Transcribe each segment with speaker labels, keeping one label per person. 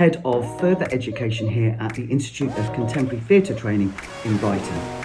Speaker 1: Head of Further Education here at the Institute of Contemporary Theatre Training in Brighton.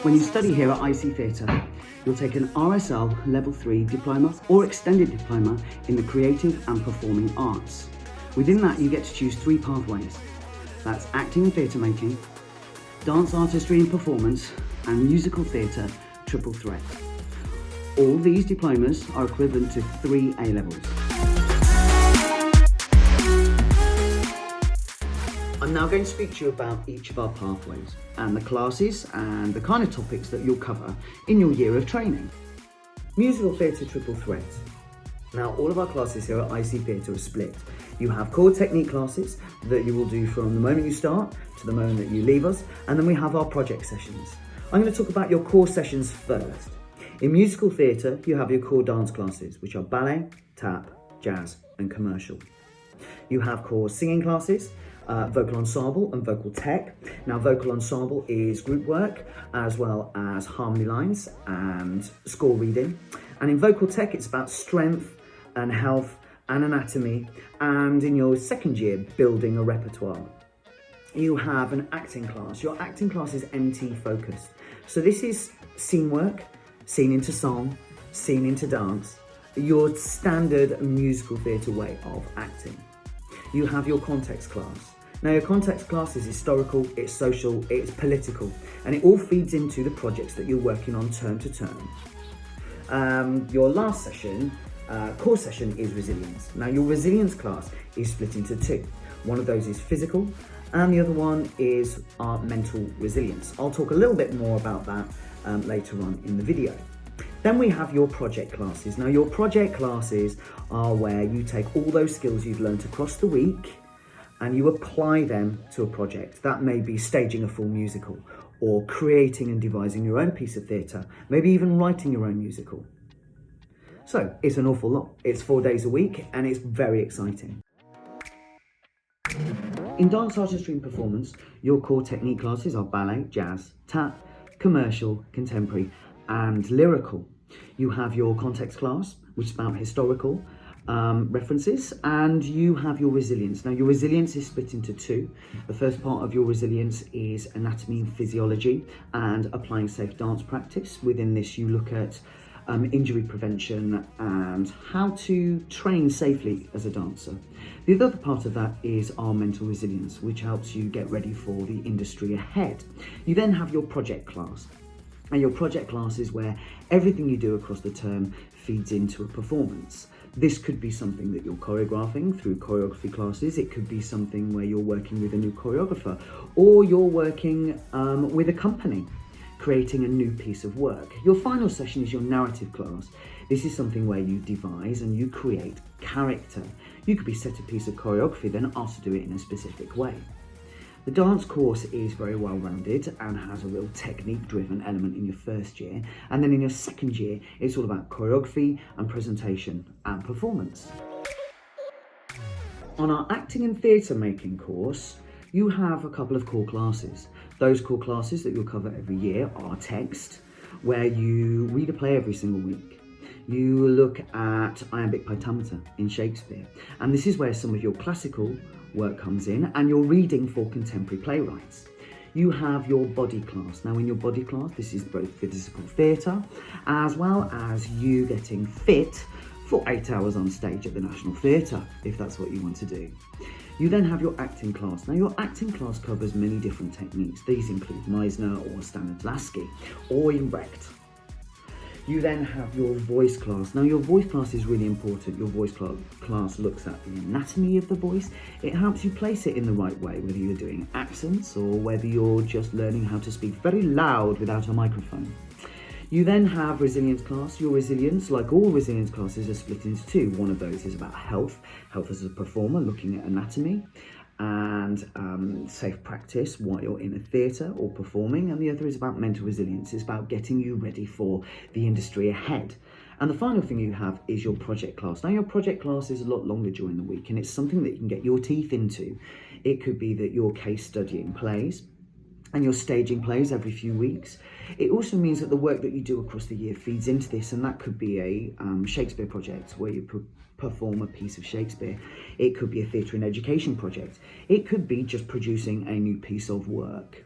Speaker 1: When you study here at ICTheatre, you'll take an RSL Level 3 Diploma or Extended Diploma in the Creative and Performing Arts. Within that, you get to choose 3 pathways. That's acting and theatre making, dance artistry and performance, and musical theatre triple threat. All these diplomas are equivalent to 3 A-levels. I'm now going to speak to you about each of our pathways and the classes and the kind of topics that you'll cover in your year of training. Musical theatre triple threat. Now, all of our classes here at ICTheatre are split. You have core technique classes that you will do from the moment you start to the moment that you leave us, and then we have our project sessions. I'm going to talk about your core sessions first. In musical theatre, you have your core dance classes, which are ballet, tap, jazz, and commercial. You have core singing classes, vocal ensemble and vocal tech. Now, vocal ensemble is group work as well as harmony lines and score reading. And in vocal tech, it's about strength and health and anatomy. And in your second year, building a repertoire. You have an acting class. Your acting class is MT focused. So this is scene work, scene into song, scene into dance, your standard musical theatre way of acting. You have your context class. Now, your context class is historical, it's social, it's political, and it all feeds into the projects that you're working on term to term. Your last session, core session, is resilience. Now, your resilience class is split into 2. One of those is physical, and the other one is our mental resilience. I'll talk a little bit more about that later on in the video. Then we have your project classes. Now, your project classes are where you take all those skills you've learned across the week and you apply them to a project. That may be staging a full musical or creating and devising your own piece of theatre, maybe even writing your own musical. So it's an awful lot. It's 4 days a week and it's very exciting. In dance artistry and performance, your core technique classes are ballet, jazz, tap, commercial, contemporary, and lyrical. You have your context class, which is about historical references, and you have your resilience. Now, your resilience is split into 2. The first part of your resilience is anatomy and physiology and applying safe dance practice. Within this, you look at injury prevention and how to train safely as a dancer. The other part of that is our mental resilience, which helps you get ready for the industry ahead. You then have your project class. And your project class is where everything you do across the term feeds into a performance. This could be something that you're choreographing through choreography classes. It could be something where you're working with a new choreographer, or you're working with a company. creating a new piece of work. Your final session is your narrative class. This is something where you devise and you create character. You could be set a piece of choreography, then asked to do it in a specific way. The dance course is very well rounded and has a real technique driven element in your first year, and then in your second year it's all about choreography and presentation and performance. On our acting and theatre making course, you have a couple of core classes. Those core classes that you'll cover every year are text, where you read a play every single week. You look at iambic pentameter in Shakespeare, and this is where some of your classical work comes in, and you're reading for contemporary playwrights. You have your body class. Now in your body class, this is both physical theatre, as well as you getting fit for 8 hours on stage at the National Theatre, if that's what you want to do. You then have your acting class. Now your acting class covers many different techniques. These include Meisner or Stanislavski or erect. You then have your voice class. Now your voice class is really important. Your voice class looks at the anatomy of the voice. It helps you place it in the right way, whether you're doing accents or whether you're just learning how to speak very loud without a microphone. You then have resilience class. Your resilience, like all resilience classes, are split into two. One of those is about health as a performer, looking at anatomy and safe practice while you're in a theatre or performing, and the other is about mental resilience. It's about getting you ready for the industry ahead. And the final thing you have is your project class. Now your project class is a lot longer during the week, and it's something that you can get your teeth into. It could be that you're case studying plays and you're staging plays every few weeks. It also means that the work that you do across the year feeds into this, and that could be a Shakespeare project where you perform a piece of Shakespeare. It could be a theatre and education project. It could be just producing a new piece of work.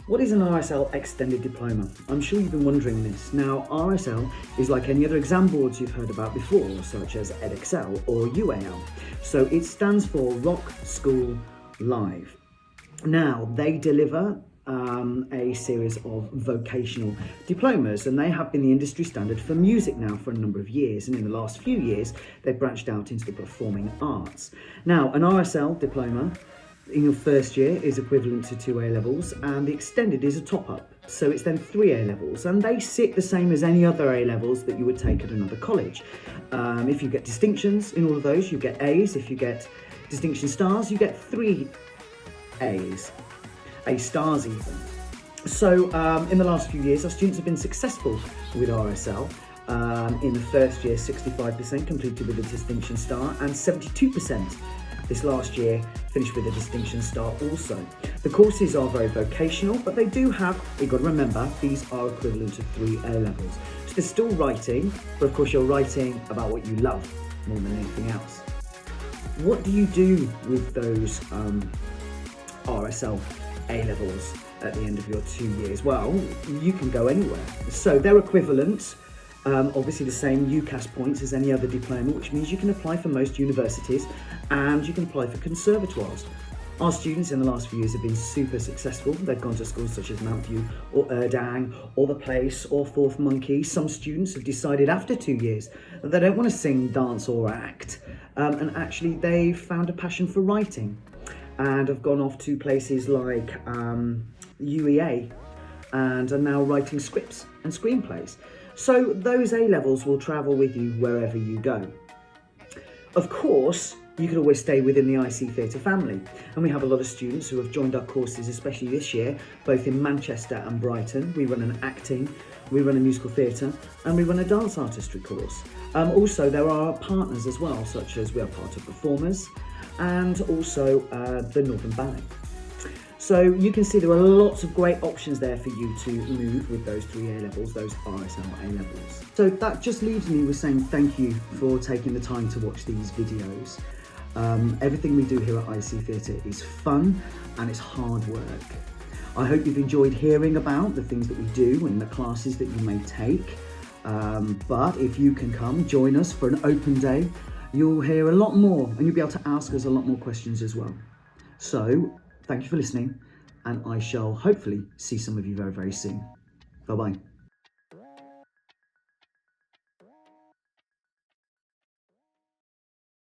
Speaker 1: What is an RSL Extended Diploma? I'm sure you've been wondering this. Now, RSL is like any other exam boards you've heard about before, such as EdXL or UAL. So it stands for Rock School Live. Now, they deliver a series of vocational diplomas, and they have been the industry standard for music now for a number of years, and in the last few years they've branched out into the performing arts. Now, an RSL diploma in your first year is equivalent to 2 A-levels, and the extended is a top-up, so it's then 3 A-levels, and they sit the same as any other A-levels that you would take at another college. If you get distinctions in all of those, you get A's. If you get distinction stars, you get 3 A's, A stars even. So in the last few years, our students have been successful with RSL. In the first year, 65% completed with a distinction star, and 72% this last year finished with a distinction star also. The courses are very vocational, but they do have, you've got to remember, these are equivalent to 3 A-levels. So they're still writing, but of course you're writing about what you love more than anything else. What do you do with those RSL A-levels at the end of your 2 years? Well, you can go anywhere. So they're equivalent, obviously the same UCAS points as any other diploma, which means you can apply for most universities and you can apply for conservatoires. Our students in the last few years have been super successful. They've gone to schools such as Mount View or Erdang or The Place or Fourth Monkey. Some students have decided after 2 years that they don't want to sing, dance or act, and actually they've found a passion for writing and have gone off to places like UEA and are now writing scripts and screenplays. So those A-levels will travel with you wherever you go. Of course, you could always stay within the ICTheatre family, and we have a lot of students who have joined our courses, especially this year, both in Manchester and Brighton. We run an acting, we run a musical theatre, and we run a dance artistry course. Also, there are partners as well, such as we are part of Performers and also the Northern Ballet. So you can see there are lots of great options there for you to move with those 3 A-levels, those RSL A-levels. So that just leaves me with saying thank you for taking the time to watch these videos. Everything we do here at ICTheatre is fun and it's hard work. I hope you've enjoyed hearing about the things that we do and the classes that you may take. But if you can come, join us for an open day, you'll hear a lot more and you'll be able to ask us a lot more questions as well. So thank you for listening, and I shall hopefully see some of you very, very soon. Bye-bye.